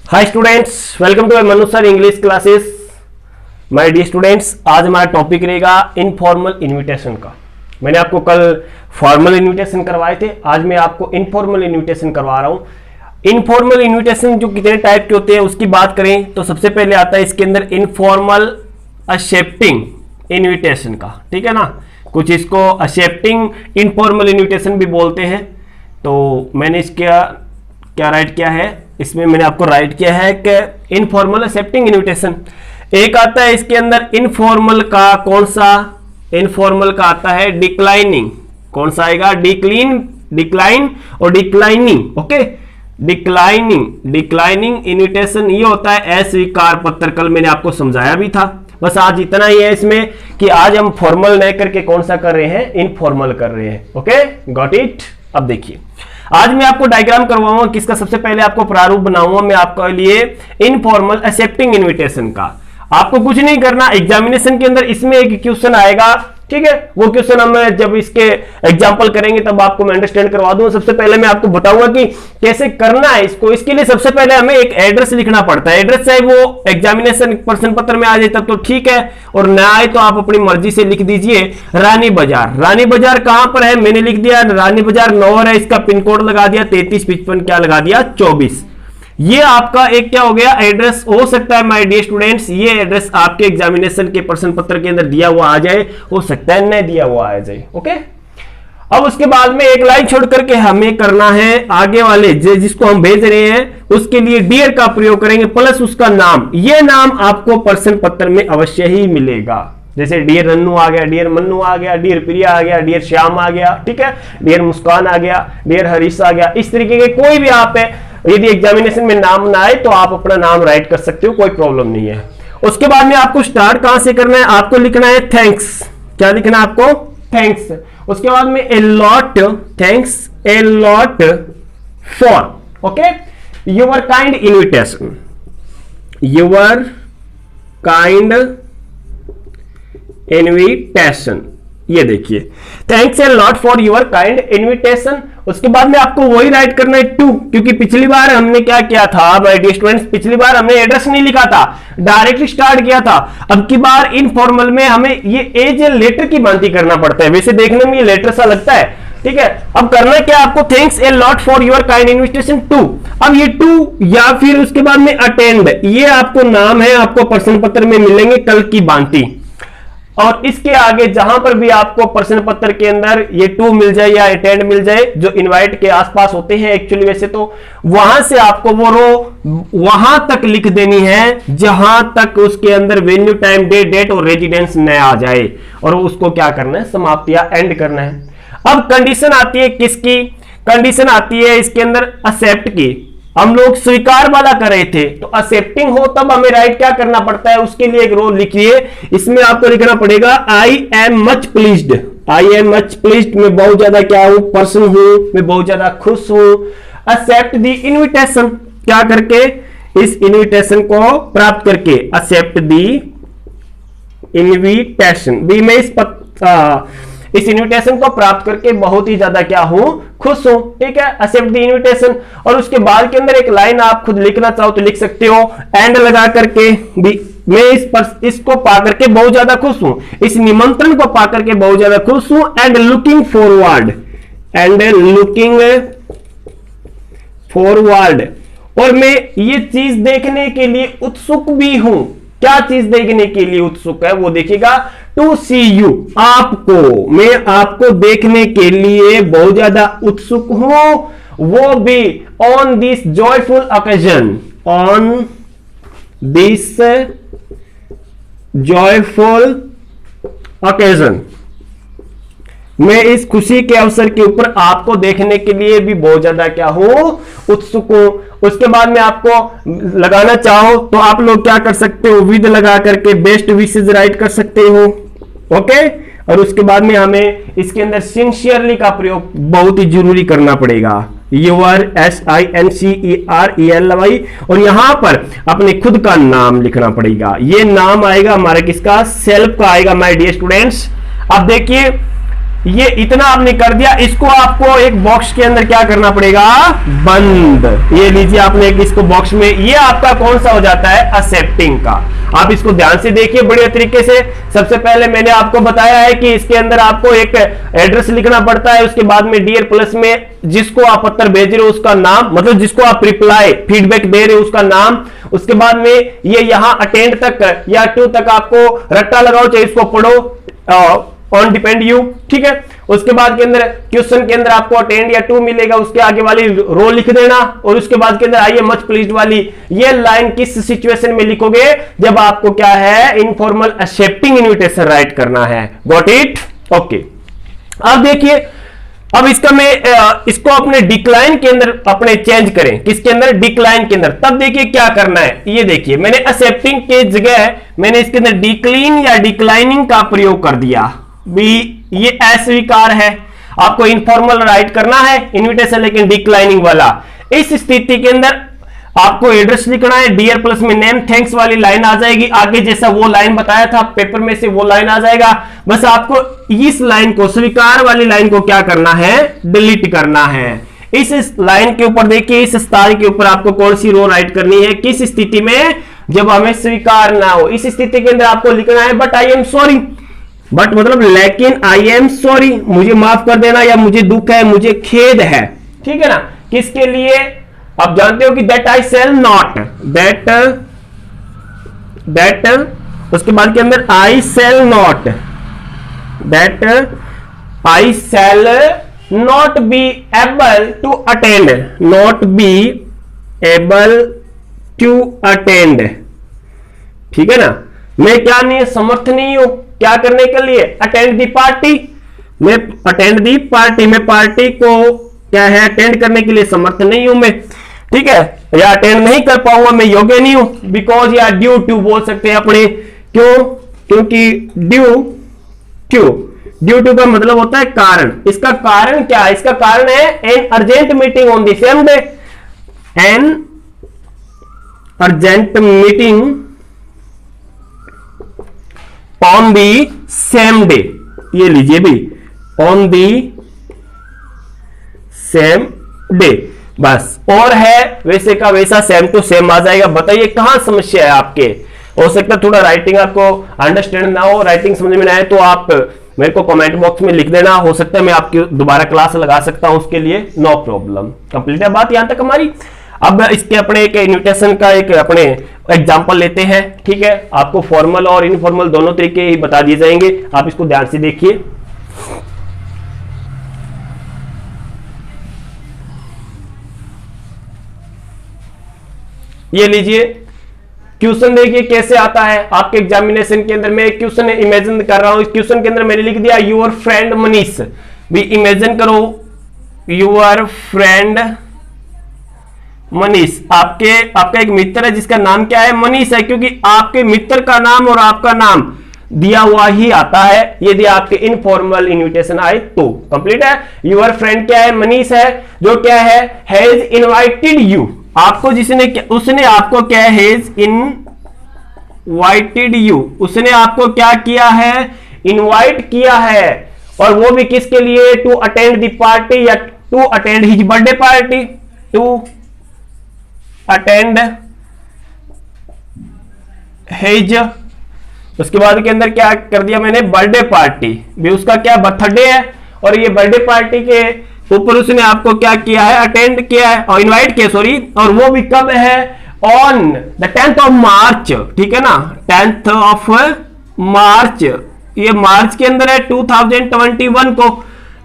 Hi students, welcome to Manu sir English classes. My dear students, आज हमारा topic रहेगा informal invitation का। मैंने आपको कल फॉर्मल इनविटेशन करवाए थे, आज मैं आपको इनफॉर्मल इनविटेशन करवा रहा हूं। इनफॉर्मल इनविटेशन जो कितने टाइप के होते हैं उसकी बात करें तो सबसे पहले आता है इसके अंदर इनफॉर्मल एक्सेप्टिंग इनविटेशन का, ठीक है ना। कुछ इसको एक्सेप्टिंग इनफॉर्मल इनविटेशन भी बोलते हैं। तो मैंने इसका क्या राइट किया है, इसमें मैंने आपको राइट किया है कि इनफॉर्मल एक्सेप्टिंग इनविटेशन। एक आता है इसके अंदर इनफॉर्मल का, कौन सा इनफॉर्मल का आता है डिक्लाइनिंग। कौन सा आएगा, डिक्लाइन और डिक्लाइनिंग। ओके, डिक्लाइनिंग इनविटेशन ये होता है अस्वीकार पत्र। कल मैंने आपको समझाया भी था। बस आज इतना ही है इसमें कि आज हम फॉर्मल नहीं करके कौन सा कर रहे हैं, इनफॉर्मल कर रहे हैं। Okay, got it. अब देखिए, आज मैं आपको डायग्राम करवाऊंगा किसका। सबसे पहले आपको प्रारूप बनाऊंगा मैं आपके लिए इनफॉर्मल एक्सेप्टिंग इनविटेशन का। आपको कुछ नहीं करना, एग्जामिनेशन के अंदर इसमें एक क्वेश्चन आएगा, ठीक है। वो क्वेश्चन हम जब इसके एग्जांपल करेंगे तब आपको मैं अंडरस्टैंड करवा दूंगा। सबसे पहले मैं आपको बताऊंगा कि कैसे करना है इसको। इसके लिए सबसे पहले हमें एक एड्रेस लिखना पड़ता है। एड्रेस चाहे वो एग्जामिनेशन प्रश्न पत्र में आ जाए तब तो ठीक है, और न आए तो आप अपनी मर्जी से लिख दीजिए रानी बाजार। रानी बाजार कहां पर है, मैंने लिख दिया रानी बाजार नौर है। इसका पिन कोड लगा दिया 3355, क्या लगा दिया 24। ये आपका एक क्या हो गया, एड्रेस हो सकता है माय डियर स्टूडेंट्स। ये एड्रेस आपके एग्जामिनेशन के प्रश्न पत्र के अंदर दिया हुआ आ जाए, हो सकता है नहीं दिया हुआ आ जाए। ओके, अब उसके बाद में एक लाइन छोड़ करके हमें करना है आगे वाले जिसको हम भेज रहे हैं उसके लिए डियर का प्रयोग करेंगे प्लस उसका नाम। ये नाम आपको प्रश्न पत्र में अवश्य ही मिलेगा। जैसे डियर रन्नू आ गया, डियर मन्नू आ गया, डियर प्रिया आ गया, डियर श्याम आ गया, ठीक है, डियर मुस्कान आ गया, डियर हरीश आ गया। इस तरीके के कोई भी आप है, यदि एग्जामिनेशन में नाम ना आए तो आप अपना नाम राइट कर सकते हो, कोई प्रॉब्लम नहीं है। उसके बाद में आपको स्टार्ट कहां से करना है, आपको लिखना है थैंक्स। क्या लिखना है आपको, थैंक्स। उसके बाद में a lot, thanks a lot for, okay, your kind invitation, your kind invitation. ये देखिए, thanks a lot for your kind invitation. उसके बाद में आपको वही राइट करना है टू, क्योंकि पिछली बार हमने क्या किया था माय डियर स्टूडेंट्स, पिछली बार हमने एड्रेस नहीं लिखा था, डायरेक्ट स्टार्ट किया था। अब की बार इनफॉर्मल में हमें ये एज ए लेटर की भांति करना पड़ता है। वैसे देखने में ये लेटर सा लगता है, ठीक है। अब करना क्या आपको, thanks a lot for your kind invitation to. अब ये टू या फिर उसके बाद में अटेंड, ये आपको नाम है, आपको प्रश्न पत्र में मिलेंगे कल की भांति। और इसके आगे जहां पर भी आपको प्रश्न पत्र के अंदर ये टू मिल जाए या अटेंड मिल जाए, जो इनवाइट के आसपास होते हैं एक्चुअली वैसे तो, वहां से आपको वो रो वहां तक लिख देनी है जहां तक उसके अंदर वेन्यू, टाइम, डेट और रेजिडेंस न आ जाए, और उसको क्या करना है, समाप्त या एंड करना है। अब कंडीशन आती है किसकी, कंडीशन आती है इसके अंदर एक्सेप्ट की। हम लोग स्वीकार वाला कर रहे थे, तो एक्सेप्टिंग हो तब हमें राइट क्या करना पड़ता है, उसके लिए एक रो लिखिए। इसमें आपको लिखना पड़ेगा I am much pleased. I am much pleased, मैं बहुत ज्यादा क्या हूं, पर्सन हूं, मैं बहुत ज्यादा खुश हूं। एक्सेप्ट द इनविटेशन, क्या करके, इस इनविटेशन को प्राप्त करके, एक्सेप्ट द इनविटेशन। भी मैं इस इनविटेशन को प्राप्त करके बहुत ही ज्यादा क्या हूं, खुश हूं, ठीक है, एक्सेप्ट द इनविटेशन। और उसके बाद के अंदर एक लाइन आप खुद लिखना चाहो तो लिख सकते हो, एंड लगा करके भी मैं इसको पा करके बहुत ज्यादा खुश हूं, इस निमंत्रण को पा करके बहुत ज्यादा खुश हूं। And looking forward, and looking forward, और मैं ये चीज देखने के लिए उत्सुक भी हूं। क्या चीज देखने के लिए उत्सुक है वो देखिएगा, टू सी यू, आपको, मैं आपको देखने के लिए बहुत ज्यादा उत्सुक हूं, वो भी on this joyful occasion, on this joyful occasion, मैं इस खुशी के अवसर के ऊपर आपको देखने के लिए भी बहुत ज्यादा क्या हूं, उत्सुक हूं। उसके बाद में आपको लगाना चाहो तो आप लोग क्या कर सकते हो, विद लगा करके बेस्ट विशेज राइट कर सकते हो, ओके। और उसके बाद में हमें इसके अंदर सिंसियरली का प्रयोग बहुत ही जरूरी करना पड़ेगा, योर SINCERELY, और यहां पर अपने खुद का नाम लिखना पड़ेगा। ये नाम आएगा हमारा किसका, सेल्फ का आएगा माय डियर स्टूडेंट्स। अब देखिए ये इतना आपने कर दिया, इसको आपको एक बॉक्स के अंदर क्या करना पड़ेगा, बंद। ये लीजिए आपने एक इसको बॉक्स में, ये आपका कौन सा हो जाता है, एक्सेप्टिंग का। आप इसको ध्यान से देखिए बढ़िया तरीके से। सबसे पहले मैंने आपको बताया है कि इसके अंदर आपको एक एड्रेस लिखना पड़ता है, उसके बाद में डियर प्लस में जिसको आप पत्र भेज रहे हो उसका नाम, मतलब जिसको आप रिप्लाई फीडबैक दे रहे हो उसका नाम, उसके बाद में ये यहां अटेंड तक या टू तक आपको रट्टा लगाओ, चाहे इसको पढ़ो ऑन डिपेंड यू, ठीक है। उसके बाद के अंदर क्वेश्चन के अंदर आपको अटेंड या टू मिलेगा, उसके आगे वाली रो लिख देना, और उसके बाद के अंदर आइए मच प्लीज्ड वाली ये लाइन किस सिचुएशन में लिखोगे, जब आपको क्या है, इनफॉर्मल एक्सेप्टिंग इनविटेशन राइट करना है। Got it, okay. अब देखिए, अब इसका मैं इसको अपने डिक्लाइन के अंदर अपने चेंज करें, किसके अंदर, डिक्लाइन के अंदर। तब देखिए क्या करना है, ये देखिए मैंने एक्सेप्टिंग के जगह मैंने इसके अंदर डिक्लीन या डिक्लाइनिंग का प्रयोग कर दिया भी, ये अस्वीकार है, आपको इनफॉर्मल राइट करना है इनविटेशन, लेकिन डिक्लाइनिंग वाला। इस स्थिति के अंदर आपको एड्रेस लिखना है, डियर प्लस में नेम थैंक्स वाली लाइन आ जाएगी, आगे जैसा वो लाइन बताया था पेपर में से वो लाइन आ जाएगा। बस आपको इस लाइन को, स्वीकार वाली लाइन को क्या करना है, डिलीट करना है। इस लाइन के ऊपर देखिए, इस स्टार के ऊपर आपको कौन सी रो राइट करनी है, किस स्थिति में, जब हमें स्वीकार ना हो। इस स्थिति के अंदर आपको लिखना है but I am sorry, but मतलब लेकिन आई एम सॉरी, मुझे माफ कर देना, या मुझे दुख है, मुझे खेद है, ठीक है ना। किसके लिए, आप जानते हो कि that I shall not, that उसके बाद के अंदर I shall not, that I shall not be able to attend, not be able to attend, ठीक है ना। मैं क्या नहीं, समर्थ नहीं हूं क्या करने के लिए, अटेंड दी पार्टी, मैं अटेंड दी पार्टी, मैं पार्टी को क्या है, अटेंड करने के लिए समर्थ नहीं हूं मैं, ठीक है, या अटेंड नहीं कर पाऊंगा, मैं योग्य नहीं हूं। बिकॉज या ड्यू टू बोल सकते हैं अपने, क्यों, क्योंकि ड्यू टू का मतलब होता है कारण। इसका कारण क्या है, इसका कारण है an urgent meeting on the same day, an urgent meeting on the same day, ये लीजिए भी, ऑन दी सेम डे, बस। और है वैसे का वैसा सेम टू सेम आ जाएगा। बताइए कहां समस्या है आपके, हो सकता है थोड़ा राइटिंग आपको अंडरस्टैंड ना हो, राइटिंग समझ में ना आए तो आप मेरे को कमेंट बॉक्स में लिख देना, हो सकता है मैं आपकी दोबारा क्लास लगा सकता हूं, उसके लिए नो प्रॉब्लम। कंप्लीट है बात यहां तक हमारी। अब इसके अपने एक इन्विटेशन का एक अपने एग्जांपल लेते हैं, ठीक है। आपको फॉर्मल और इनफॉर्मल दोनों तरीके ही बता दिए जाएंगे, आप इसको ध्यान से देखिए। ये लीजिए क्वेश्चन, देखिए कैसे आता है आपके एग्जामिनेशन के अंदर। मैं एक क्वेश्चन इमेजिन कर रहा हूं, इस क्वेश्चन के अंदर मैंने लिख दिया यूर फ्रेंड मनीष। भी इमेजिन करो यूर फ्रेंड मनीष, आपका एक मित्र है जिसका नाम क्या है, मनीष है, क्योंकि आपके मित्र का नाम और आपका नाम दिया हुआ ही आता है यदि आपके इनफॉर्मल इनविटेशन आए तो। कंप्लीट है। यूर फ्रेंड क्या है, मनीष है, जो क्या है, हैज इनवाइटेड यू, आपको उसने आपको क्या है, हैज इनवाइटेड यू, उसने आपको क्या किया है, इनवाइट किया है, और वो भी किसके लिए, टू अटेंड द पार्टी या to attend his birthday party, to attend his, उसके बाद के अंदर क्या कर दिया मैंने, बर्थडे पार्टी, भी उसका क्या बर्थडे है, और ये बर्थडे पार्टी के ऊपर उसने आपको क्या किया है, अटेंड किया है, और इनवाइट किया, सॉरी, और वो भी कब है, ऑन द 10th ऑफ मार्च, ठीक है ना, 10th ऑफ मार्च, ये मार्च के अंदर है 2021 को,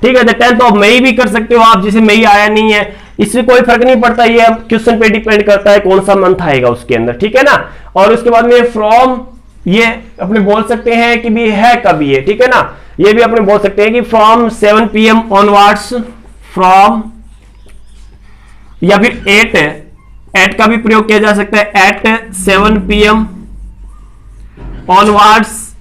ठीक है। द 10th ऑफ मई भी कर सकते हो आप, जिसे मई आया नहीं है, इससे कोई फर्क नहीं पड़ता, ये क्वेश्चन पे डिपेंड करता है कौन सा मंथ आएगा उसके अंदर, ठीक है ना। और उसके बाद में फ्रॉम, ये अपने बोल सकते हैं कि भी है कब ये, ठीक है ना, ये भी अपने बोल सकते हैं कि फ्रॉम 7 PM ऑनवर्ड्स, फ्रॉम, या फिर 8 का भी प्रयोग किया जा सकता है, एट 7 PM ऑनवर्ड्स,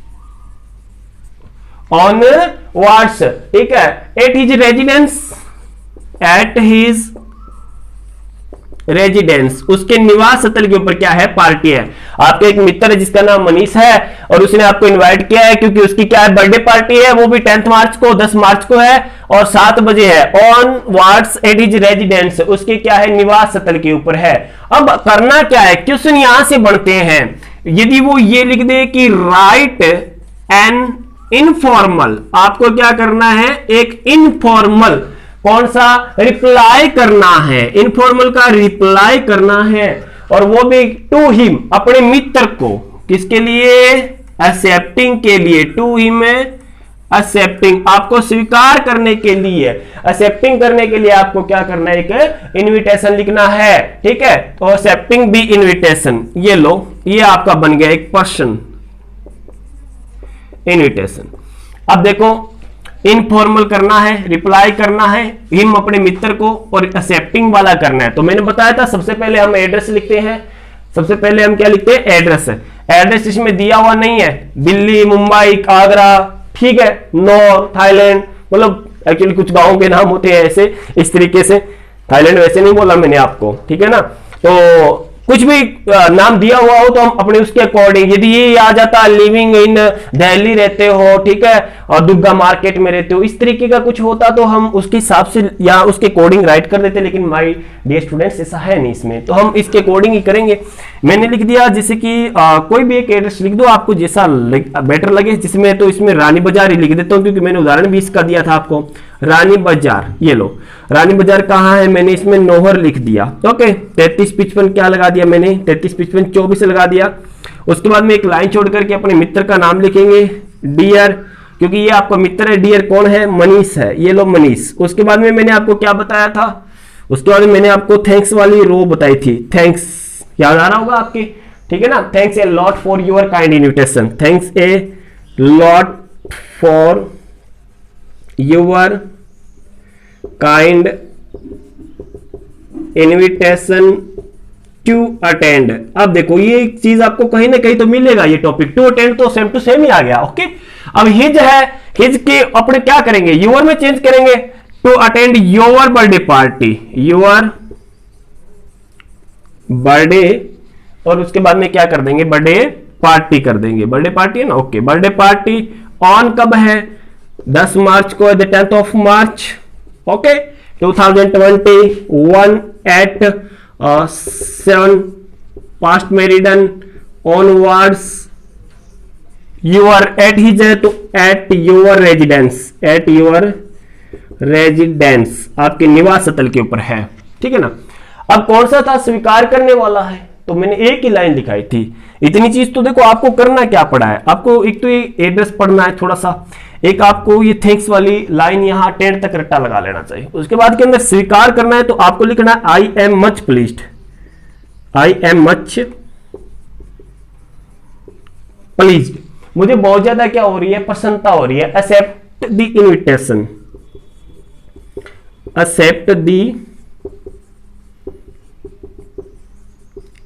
ऑनवर्ड्स, ठीक है, at his residence, at his residence, उसके निवास स्थल के ऊपर क्या है, पार्टी है। आपके एक मित्र है जिसका नाम मनीष है और उसने आपको इनवाइट किया है क्योंकि उसकी क्या है, बर्थडे पार्टी है, वो भी 10th मार्च को, 10 मार्च को है और 7 बजे है। On what's at his residence, उसके क्या है, निवास स्थल के ऊपर है। अब करना क्या है, क्वेश्चन यहां से बनते हैं। यदि वो ये लिख दे कि राइट एन इनफॉर्मल, आपको क्या करना है, एक इनफॉर्मल कौन सा, रिप्लाई करना है, इनफॉर्मल का रिप्लाई करना है और वो भी टू हिम, अपने मित्र को, किसके लिए, एक्सेप्टिंग के लिए, टू हिम एक्सेप्टिंग, आपको स्वीकार करने के लिए, एक्सेप्टिंग करने के लिए आपको क्या करना है, एक इनविटेशन लिखना है, ठीक है। तो एक्सेप्टिंग दी इनविटेशन, ये लो, ये आपका बन गया एक पर्सन इनविटेशन। अब देखो इनफॉर्मल करना है, रिप्लाई करना है हिम अपने मित्र को, और एक्सेप्टिंग वाला करना है। तो मैंने बताया था सबसे पहले हम एड्रेस लिखते हैं, सबसे पहले हम क्या लिखते हैं, एड्रेस। एड्रेस इसमें दिया हुआ नहीं है, दिल्ली, मुंबई, आगरा, ठीक है, नॉर्थ थाईलैंड, मतलब एक्चुअली कुछ गांवों के नाम होते हैं ऐसे, इस तरीके से। थाईलैंड वैसे नहीं बोला मैंने आपको, ठीक है ना। तो कुछ भी नाम दिया हुआ हो तो हम अपने उसके अकॉर्डिंग, यदि ये आ जाता लिविंग इन दिल्ली रहते हो, ठीक है, और दुर्गा मार्केट में रहते हो, इस तरीके का कुछ होता तो हम उसके हिसाब से या उसके अकॉर्डिंग राइट कर देते, लेकिन माय डियर स्टूडेंट्स ऐसा है नहीं इसमें, तो हम इसके अकॉर्डिंग ही करेंगे। मैंने लिख दिया जैसे कि कोई भी एक एड्रेस लिख दो, आपको जैसा बेटर लगे, जिसमें तो इसमें रानी बाजार ही लिख देता हूँ क्योंकि मैंने उदाहरण भी इसका दिया था आपको, रानी बाजार, ये लो रानी बाजार कहाँ है, मैंने इसमें नौहर लिख दिया, ओके। 3355 क्या लगा दिया मैंने, 3355 24 लगा दिया। उसके बाद में एक लाइन छोड़ करके अपने मित्र का नाम लिखेंगे, डियर, क्योंकि ये आपका मित्र है, डियर कौन है, मनीष है, ये लो मनीष। उसके बाद में मैंने आपको क्या बताया था, उसके बाद में मैंने आपको थैंक्स वाली रो बताई थी, थैंक्स याद आ रहा होगा आपके, ठीक है ना। Thanks a lot for your kind invitation, thanks a lot for your kind invitation to attend. अब देखो ये एक चीज आपको कहीं ना कहीं तो मिलेगा, ये टॉपिक टू अटेंड तो सेम टू सेम ही आ गया, ओके। अब हिज है, हिज के अपने क्या करेंगे, योर में चेंज करेंगे, to attend your birthday party, your birthday, और उसके बाद में क्या कर देंगे, बर्थडे पार्टी कर देंगे, बर्थडे पार्टी है ना, ओके। बर्थडे पार्टी ऑन कब है, 10 मार्च को, the 10th of March, okay, 2021 at 7 past meridian onwards, your at his है तो at your residence, at your residence आपके निवास स्थल के ऊपर है, ठीक है ना। अब कौन सा था, स्वीकार करने वाला है, तो मैंने एक ही लाइन लिखाई थी। इतनी चीज तो देखो आपको करना क्या पड़ा है, आपको एक तो ये एड्रेस पढ़ना है थोड़ा सा, एक आपको ये थैंक्स वाली लाइन यहाँ 10 तक रट्टा लगा लेना चाहिए। उसके बाद के अंदर स्वीकार करना है तो आपको लिखना है I am much pleased, I am much pleased, मुझे बहुत ज्यादा क्या हो रही है, प्रसन्नता हो रही है। Accept the invitation, accept the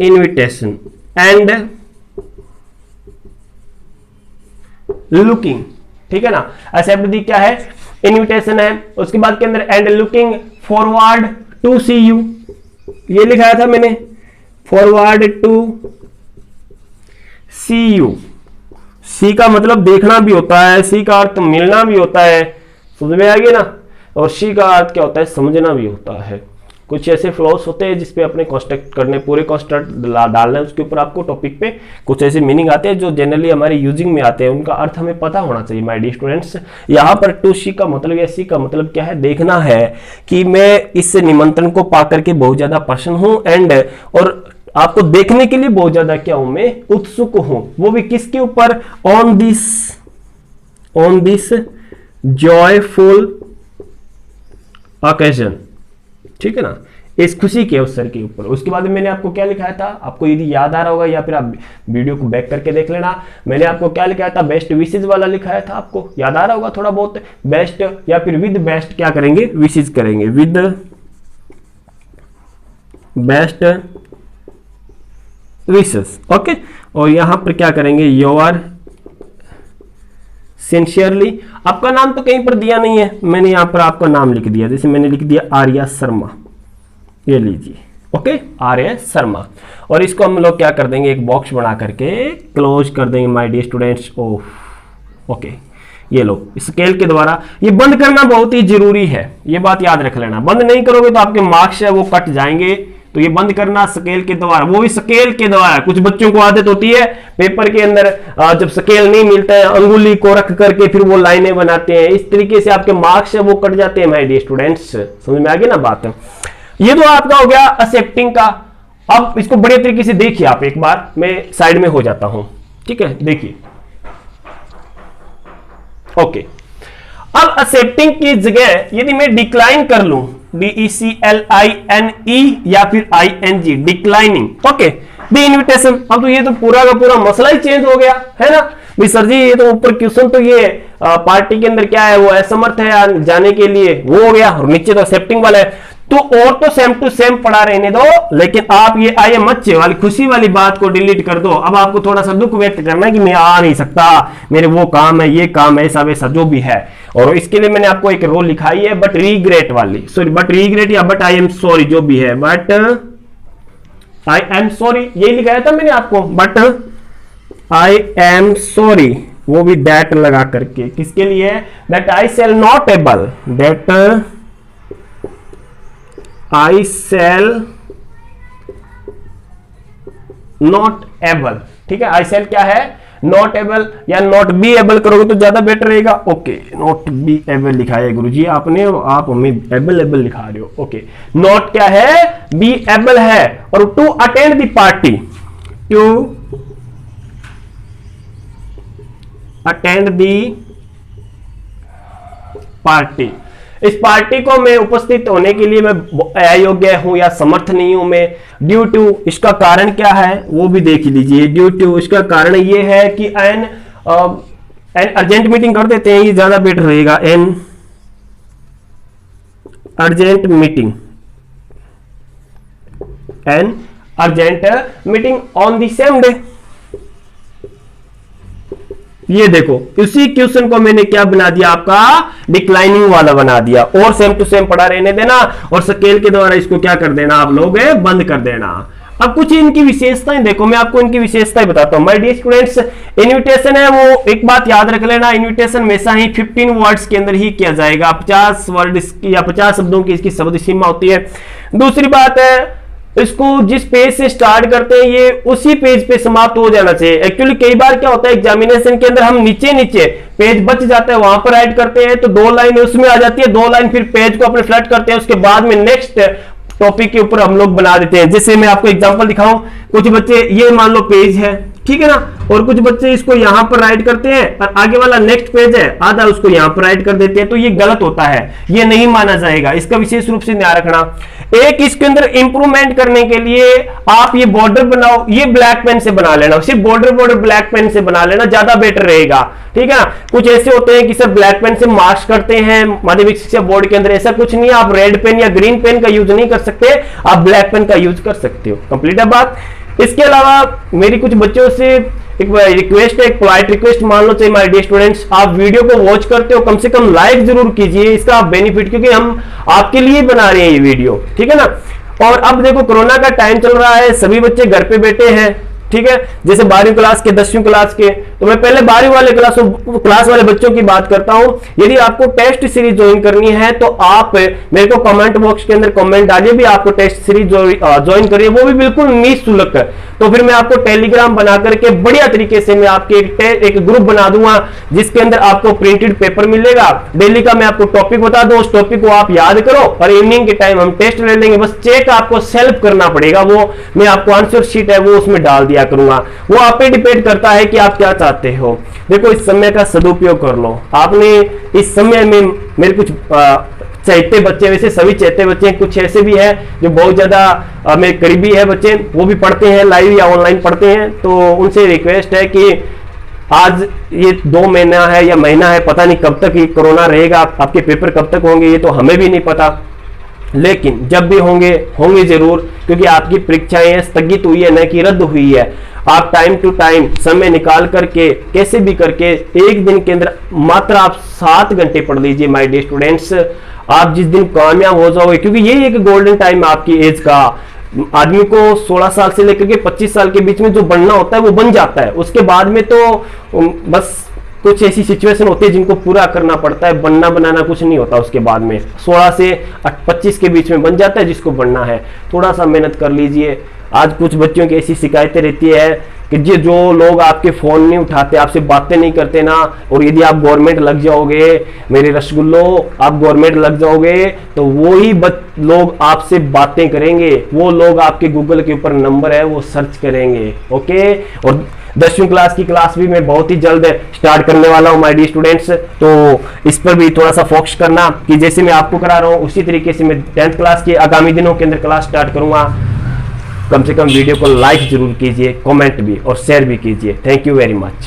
invitation and looking, ठीक है ना। एक्सेप्ट दी क्या है, इनविटेशन है, उसके बाद के अंदर and looking forward to see you, ये लिखाया था मैंने, forward to see you. See का मतलब देखना भी होता है, सी का अर्थ मिलना भी होता है, समझ में आ गया ना, और सी का अर्थ क्या होता है, समझना भी होता है। कुछ ऐसे फ्लॉस होते हैं जिसपे अपने कॉन्स्ट्रक्ट करने, पूरे कॉन्स्ट्रक्ट डालना है उसके ऊपर, आपको टॉपिक पे कुछ ऐसे मीनिंग आते हैं जो जनरली हमारे यूजिंग में आते हैं, उनका अर्थ हमें पता होना चाहिए माय डियर स्टूडेंट्स। यहाँ पर टू सी का मतलब या सी का मतलब क्या है, देखना है कि मैं इस निमंत्रण को पा करके बहुत ज्यादा प्रसन्न हूँ, एंड और आपको देखने के लिए बहुत ज्यादा क्या हूं मैं, उत्सुक हूं, वो भी किसके ऊपर, ऑन दिस जॉयफुल ओकेजन, ठीक है ना, इस खुशी के अवसर के ऊपर। उसके बाद मैंने आपको क्या लिखाया था, आपको यदि याद आ रहा होगा या फिर आप वीडियो को बैक करके देख लेना, मैंने आपको क्या लिखाया था, बेस्ट विशेज वाला लिखाया था, आपको याद आ रहा होगा थोड़ा बहुत। बेस्ट या फिर विद बेस्ट क्या करेंगे, विशेज करेंगे, विद बेस्ट विशेस, ओके। और यहां पर क्या करेंगे, योर सिंसियरली। आपका नाम तो कहीं पर दिया नहीं है, मैंने यहां पर आपका नाम लिख दिया, जैसे मैंने लिख दिया आर्या शर्मा, ये लीजिए, ओके, आर्य शर्मा। और इसको हम लोग क्या कर देंगे, एक बॉक्स बना करके क्लोज कर देंगे माय डियर स्टूडेंट्स। ओके, ये लो स्केल के द्वारा ये बंद करना बहुत ही जरूरी है, ये बात याद रख लेना। बंद नहीं करोगे तो आपके मार्क्स है वो कट जाएंगे। तो ये बंद करना स्केल के द्वारा, वो भी स्केल के द्वारा। कुछ बच्चों को आदत होती है पेपर के अंदर जब स्केल नहीं मिलता है अंगुली को रख करके फिर वो लाइनें बनाते हैं, इस तरीके से आपके मार्क्स है वो कट जाते हैं माय डियर स्टूडेंट्स। समझ में आ गई ना बात। ये तो आपका हो गया एक्सेप्टिंग का। अब इसको बड़े तरीके से देखिए आप, एक बार मैं साइड में हो जाता हूं, ठीक है, देखिए। ओके, अब एक्सेप्टिंग की जगह यदि मैं डिक्लाइन कर लूं, DECLINE या फिर ING, declining, okay, the invitation. अब तो ये तो पूरा का पूरा मसला ही चेंज हो गया है ना भाई सर जी। ये तो ऊपर क्वेश्चन तो ये पार्टी के अंदर क्या है, वो असमर्थ है जाने के लिए, वो हो गया, और नीचे तो एक्सेप्टिंग वाला है। तो और तो सेम टू सेम पढ़ा रहने दो, लेकिन आप ये आई एम अच्छे वाली खुशी वाली बात को डिलीट कर दो। अब आपको थोड़ा सा दुख व्यक्त करना है कि मैं आ नहीं सकता, मेरे वो काम है, ये काम है, ऐसा वैसा जो भी है। और इसके लिए मैंने आपको एक रोल लिखाई है बट रीग्रेट वाली, सॉरी बट रीग्रेट या बट आई एम सॉरी जो भी है, बट आई एम सॉरी यही लिखाया था मैंने आपको, बट आई एम सॉरी, वो भी दैट लगा करके। किसके लिए? That I shall not able, that I shall not able, ठीक है। आई शैल क्या है, नॉट एबल या नॉट बी एबल करोगे तो ज्यादा बेटर रहेगा। ओके, नॉट बी एबल लिखा है गुरुजी आपने, आप हमें एबल एबल लिखा रहे हो। ओके, नॉट क्या है, बी एबल है, और to attend the party, to attend the party. इस पार्टी को मैं उपस्थित होने के लिए मैं अयोग्य हूं या समर्थ नहीं हूं मैं, ड्यू टू। इसका कारण क्या है वो भी देख लीजिए। ड्यू टू इसका कारण ये है कि एन अर्जेंट मीटिंग कर देते हैं, ये ज्यादा बेटर रहेगा। An urgent meeting, an urgent meeting on the same day. ये देखो इसी क्वेश्चन को मैंने क्या बना दिया, आपका डिक्लाइनिंग वाला बना दिया, और सेम टू सेम पढ़ा रहने देना, और स्केल के द्वारा इसको क्या कर देना आप लोग, बंद कर देना। अब कुछ इनकी विशेषताएं देखो, मैं आपको इनकी विशेषताएं बताता हूं। माय डियर स्टूडेंट्स, इन्विटेशन है वो एक बात याद रख लेना, इन्विटेशन हमेशा ही 15 वर्ड्स के अंदर ही किया जाएगा। 50 वर्ड या 50 शब्दों की इसकी शब्द सीमा होती है। दूसरी बात है, इसको जिस पेज से स्टार्ट करते हैं ये उसी पेज पे समाप्त हो जाना चाहिए। एक्चुअली कई बार क्या होता है एग्जामिनेशन के अंदर हम नीचे नीचे पेज बच जाता है, वहां पर ऐड करते हैं तो 2 लाइन उसमें आ जाती है, 2 लाइन फिर पेज को अपने फ्लैट करते हैं, उसके बाद में नेक्स्ट टॉपिक के ऊपर हम लोग बना देते हैं। जैसे मैं आपको एग्जांपल दिखाऊं, कुछ बच्चे ये मान लो पेज है, ठीक है ना, और कुछ बच्चे इसको यहां पर राइट करते हैं और आगे वाला नेक्स्ट पेज है आधा उसको यहां पर राइट कर देते हैं, तो ये गलत होता है, ये नहीं माना जाएगा। इसका विशेष रूप से ध्यान रखना। एक इसके अंदर इंप्रूवमेंट करने के लिए आप ये बॉर्डर बनाओ, ये ब्लैक पेन से बना लेना, सिर्फ बॉर्डर ब्लैक पेन से बना लेना, ज्यादा बेटर रहेगा, ठीक है ना। कुछ ऐसे होते हैं कि सर ब्लैक पेन से मार्क्स करते हैं माध्यमिक शिक्षा बोर्ड के अंदर, ऐसा कुछ नहीं है। आप रेड पेन या ग्रीन पेन का यूज नहीं कर सकते, आप ब्लैक पेन का यूज कर सकते हो। कंप्लीट है बात। इसके अलावा मेरी कुछ बच्चों से एक रिक्वेस्ट है, एक पोलाइट रिक्वेस्ट मान लो चाहिए माय डियर स्टूडेंट्स, आप वीडियो को वॉच करते हो कम से कम लाइक जरूर कीजिए, इसका आप बेनिफिट, क्योंकि हम आपके लिए बना रहे हैं ये वीडियो, ठीक है ना। और अब देखो कोरोना का टाइम चल रहा है, सभी बच्चे घर पे बैठे हैं, ठीक है। जैसे 12वीं क्लास के, 10वीं क्लास के, तो मैं पहले 12वीं वाले क्लास वाले बच्चों की बात करता हूं। यदि आपको टेस्ट सीरीज ज्वाइन करनी है तो आप मेरे को कमेंट बॉक्स के अंदर कमेंट डालिए भी आपको टेस्ट सीरीज ज्वाइन करिए, वो भी बिल्कुल निःशुल्क। तो फिर मैं आपको टेलीग्राम बना करके बढ़िया तरीके से मैं आपके एक ग्रुप बना दूंगा जिसके अंदर आपको प्रिंटेड पेपर मिलेगा। डेली का मैं आपको टॉपिक बता दूं, उस टॉपिक को आप याद करो और इवनिंग के टाइम हम टेस्ट ले लेंगे। बस चेक आपको सेल्फ करना पड़ेगा, वो मैं आपको आंसर शीट है वो उसमें डाल दिया करूंगा, वो आप पे डिपेंड करता है कि आप क्या चाहते हो। देखो इस समय का सदुपयोग कर लो। आपने इस समय में मेरे कुछ चहते बच्चे, वैसे सभी चहते बच्चे, कुछ ऐसे भी हैं जो बहुत ज्यादा मेरे करीबी है बच्चे, वो भी पढ़ते हैं लाइव या ऑनलाइन पढ़ते हैं, तो उनसे रिक्वेस्ट है कि आज ये 2 महीना है या महीना है, पता नहीं कब तक ये कोरोना रहेगा, आपके पेपर कब तक होंगे ये तो हमें भी नहीं पता, लेकिन जब भी होंगे जरूर, क्योंकि आपकी परीक्षाएं स्थगित हुई है न कि रद्द हुई है। आप टाइम टू टाइम समय निकाल करके कैसे भी करके एक दिन के अंदर मात्र आप 7 घंटे पढ़ लीजिए माय डियर स्टूडेंट्स। आप जिस दिन कामयाब हो जाओगे, क्योंकि ये एक गोल्डन टाइम आपकी एज का, आदमी को 16 साल से लेकर के 25 साल के बीच में जो बनना होता है वो बन जाता है। उसके बाद में तो बस कुछ ऐसी सिचुएशन होती है जिनको पूरा करना पड़ता है, बनना बनाना कुछ नहीं होता। उसके बाद में 16 से 25 के बीच में बन जाता है जिसको बनना है। थोड़ा सा मेहनत कर लीजिए। आज कुछ बच्चों की ऐसी शिकायतें रहती है कि जो लोग आपके फोन नहीं उठाते, आपसे बातें नहीं करते ना, और यदि आप गवर्नमेंट लग जाओगे मेरे रसगुल्लो, आप गवर्नमेंट लग जाओगे तो वो ही लोग आपसे बातें करेंगे, वो लोग आपके गूगल के ऊपर नंबर है वो सर्च करेंगे। ओके, और 10वीं क्लास की क्लास भी मैं बहुत ही जल्द स्टार्ट करने वाला हूं माय डियर स्टूडेंट्स, तो इस पर भी थोड़ा सा फोकस करना कि जैसे मैं आपको करा रहा हूं उसी तरीके से मैं 10th क्लास के आगामी दिनों के अंदर क्लास स्टार्ट करूंगा। कम से कम वीडियो को लाइक जरूर कीजिए, कमेंट भी और शेयर भी कीजिए। Thank you very much.